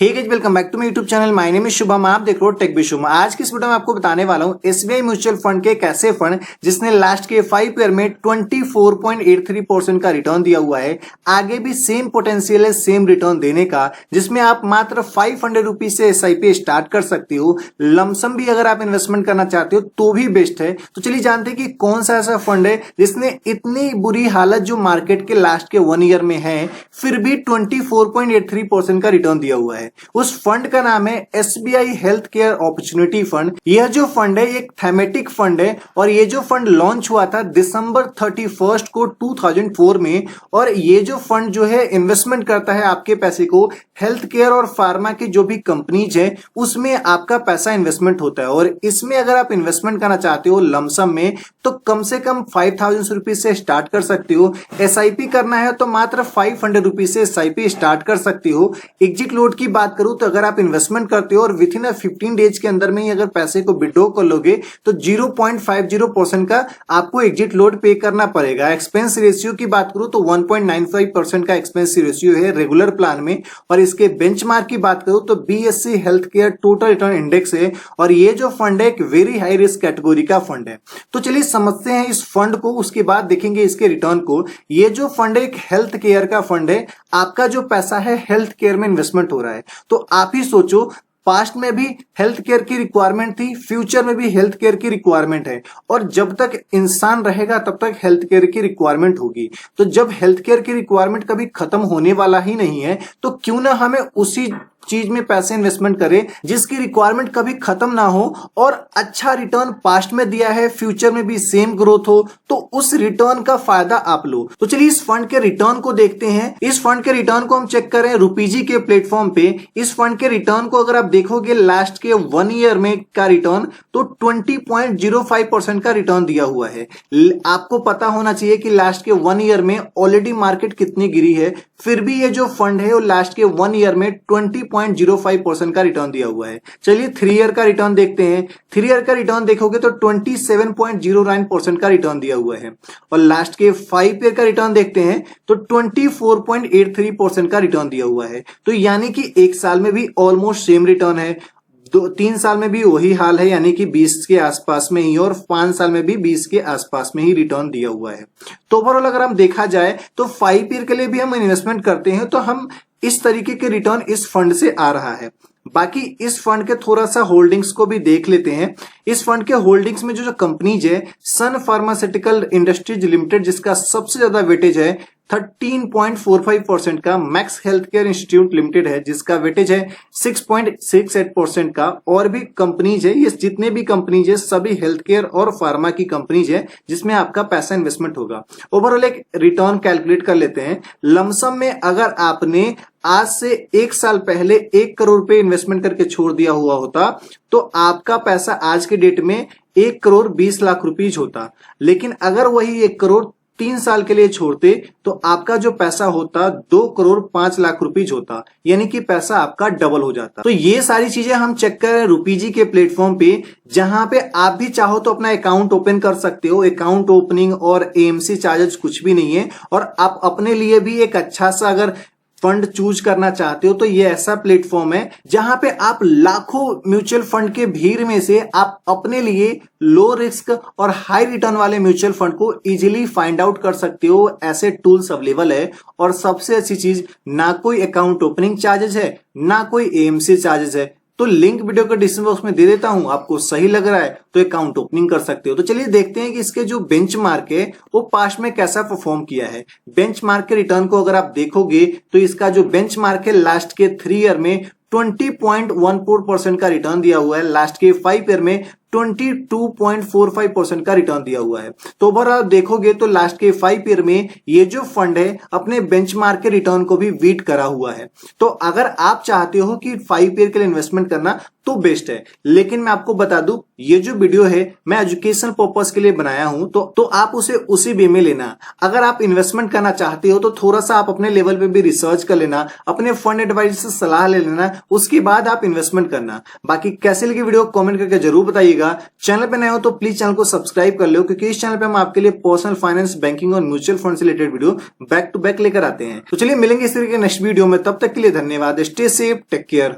Hey guys, welcome back to my YouTube channel. My name is Shubham. आप देख रहे हो टेक विद शुभम। आज की इस वीडियो में आपको बताने वाला हूं एसबीआई म्यूचुअल फंड के एक ऐसे फंड जिसने लास्ट के 5 ईयर में 24.83% का रिटर्न दिया हुआ है। आगे भी सेम पोटेंशियल है सेम रिटर्न देने का, जिसमें आप मात्र 500 रुपीज से एसआईपी स्टार्ट कर सकते हो। लमसम भी अगर आप इन्वेस्टमेंट करना चाहते हो तो भी बेस्ट है। तो चलिए जानते हैं कि कौन सा ऐसा फंड है जिसने इतनी बुरी हालत जो मार्केट के लास्ट के 1 ईयर में है फिर भी 24.83% का रिटर्न दिया हुआ है। उस फंड का नाम है SBI health care opportunity fund. यह जो फंड है एक थेमेटिक फंड है और ये जो फंड लॉन्च हुआ था दिसंबर 31 को 2004 में। और ये जो फंड जो है इन्वेस्टमेंट करता है आपके पैसे को हेल्थ केयर और फार्मा की जो भी कंपनीज है उसमें आपका पैसा इन्वेस्टमेंट होता है। और इसमें अगर आप इन्वेस्टमेंट करना चाहते हो लमसम में तो कम से कम 5000 रुपीज से स्टार्ट कर सकते हो। एसआईपी करना है तो मात्र 500 रुपीज से एसआईपी स्टार्ट कर सकते हो। एग्जिट लोड की बात करूं तो अगर आप इन्वेस्टमेंट करते हो और विद इन 15 डेज के अंदर में ही अगर पैसे को विड्रॉ कर लोगे तो 0.50% का आपको एग्जिट लोड पे करना पड़ेगा। एक्सपेंस रेशियो की बात करूं तो 1.95% का एक्सपेंस रेशियो है रेगुलर प्लान में। और इसके बेंचमार्क की बात करूं तो BSc health care total return index है और ये जो फंड है एक वेरी हाई रिस्क कैटेगरी का फंड है। तो चलिए समझते हैं इस फंड को, उसके बाद देखेंगे इसके रिटर्न को। ये जो फंड है एक हेल्थ केयर का फंड है। आपका जो पैसा है हेल्थ केयर में इन्वेस्टमेंट हो रहा है। तो आप ही सोचो, पास्ट में भी हेल्थ केयर की रिक्वायरमेंट थी, फ्यूचर में भी हेल्थ केयर की रिक्वायरमेंट है और जब तक इंसान रहेगा तब तक हेल्थ केयर की रिक्वायरमेंट होगी। तो जब हेल्थ केयर की रिक्वायरमेंट कभी खत्म होने वाला ही नहीं है तो क्यों ना हमें उसी चीज में पैसे इन्वेस्टमेंट करें जिसकी रिक्वायरमेंट कभी खत्म ना हो और अच्छा रिटर्न पास्ट में दिया है, फ्यूचर में भी सेम ग्रोथ हो, तो उस रिटर्न का फायदा आप लो। तो चलिए इस फंड के रिटर्न को देखते हैं। इस फंड के रिटर्न को हम चेक करें रुपीजी के प्लेटफॉर्म पे। इस फंड के रिटर्न को अगर आप देखोगे लास्ट के 1 ईयर में का रिटर्न तो 20.05% का रिटर्न दिया हुआ है। आपको पता होना चाहिए कि लास्ट के 1 ईयर में ऑलरेडी मार्केट कितनी गिरी है, फिर भी ये जो फंड है वो लास्ट के 1 ईयर में 20.05% का रिटर्न दिया हुआ है। चलिए 3 ईयर का रिटर्न देखते हैं। 3 ईयर का रिटर्न देखोगे तो 27.09% का रिटर्न दिया हुआ है। और लास्ट के 5 ईयर का रिटर्न देखते हैं तो 24.83% का रिटर्न दिया हुआ है। तो यानी कि 1 साल में भी ऑलमोस्ट सेम रिटर्न है, 3 साल में भी वही हाल है यानी कि 20 के आसपास में ही, और 5 साल में भी 20 के आसपास में ही रिटर्न दिया हुआ है। तो ओवरऑल अगर हम देखा जाए तो 5 ईयर के लिए भी हम इन्वेस्टमेंट करते हैं तो हम इस तरीके के रिटर्न इस फंड से आ रहा है। बाकी इस फंड के थोड़ा सा होल्डिंग्स को भी देख लेते हैं। इस फंड के होल्डिंग्स में जो कंपनीज है सन फार्मास्यूटिकल इंडस्ट्रीज लिमिटेड जिसका सबसे ज्यादा वेटेज है 13.45% का, max health care institute limited है जिसका वेटेज है 6.68% का, और भी कंपनीज है। ये जितने भी कंपनीज है सभी हेल्थ केयर और फार्मा की कंपनीज है जिसमें आपका पैसा इन्वेस्टमेंट होगा। ओवरऑल एक रिटर्न कैलकुलेट कर लेते हैं। लमसम में अगर आपने आज से 1 साल पहले 1 करोड़ रुपए इन्वेस्टमेंट करके छोड़ दिया हुआ होता तो आपका पैसा आज के डेट में 1 करोड़ 20 लाख रुपीज होता। लेकिन अगर वही 1 करोड़ 3 साल के लिए छोड़ते तो आपका जो पैसा होता 2 करोड़ 5 लाख रुपीज होता, यानी कि पैसा आपका डबल हो जाता। तो ये सारी चीजें हम चेक करें रुपीजी के प्लेटफॉर्म पे, जहां पे आप भी चाहो तो अपना अकाउंट ओपन कर सकते हो। अकाउंट ओपनिंग और एएमसी चार्जेस कुछ भी नहीं है और आप अपने लिए भी एक अच्छा सा अगर फंड चूज करना चाहते हो तो ये ऐसा प्लेटफॉर्म है जहां पे आप लाखों म्यूचुअल फंड के भीड़ में से आप अपने लिए लो रिस्क और हाई रिटर्न वाले म्यूचुअल फंड को इजीली फाइंड आउट कर सकते हो। ऐसे टूल्स अवेलेबल है और सबसे अच्छी चीज, ना कोई अकाउंट ओपनिंग चार्जेस है ना कोई एएमसी चार्जेस है। तो लिंक वीडियो के डिस्क्रिप्शन बॉक्स में दे देता हूं, आपको सही लग रहा है तो अकाउंट ओपनिंग कर सकते हो। तो चलिए देखते हैं कि इसके जो बेंचमार्क है वो पास्ट में कैसा परफॉर्म किया है। बेंचमार्क के रिटर्न को अगर आप देखोगे तो इसका जो बेंचमार्क है लास्ट के 3 ईयर में 20.14% का रिटर्न दिया हुआ है। लास्ट के 5 ईयर में 22.45% का रिटर्न दिया हुआ है। तो ओवरऑल देखोगे तो लास्ट के 5 ईयर में ये जो फंड है अपने बेंचमार्क के रिटर्न को भी बीट करा हुआ है। तो अगर आप चाहते हो कि 5 ईयर के लिए इन्वेस्टमेंट करना तो बेस्ट है। लेकिन मैं आपको बता दूं, ये जो वीडियो है मैं एजुकेशनल पर्पस के लिए बनाया हूं, तो आप उसे उसी वे में लेना। अगर आप इन्वेस्टमेंट करना चाहते हो तो थोड़ा सा आप अपने लेवल पे भी रिसर्च कर लेना, अपने फंड एडवाइजर से सलाह ले लेना, उसके बाद आप इन्वेस्टमेंट करना। बाकी कैसे लगी वीडियो कमेंट करके जरूर बताइएगा। चैनल पे नए हो तो प्लीज चैनल को सब्सक्राइब कर लो, क्योंकि इस चैनल पे हम आपके लिए पर्सनल फाइनेंस, बैंकिंग और म्यूचुअल फंड से related video back to back लेकर आते हैं। तो चलिए मिलेंगे इस तरीके के नेक्स्ट वीडियो में, तब तक के लिए धन्यवाद। Stay safe, take care.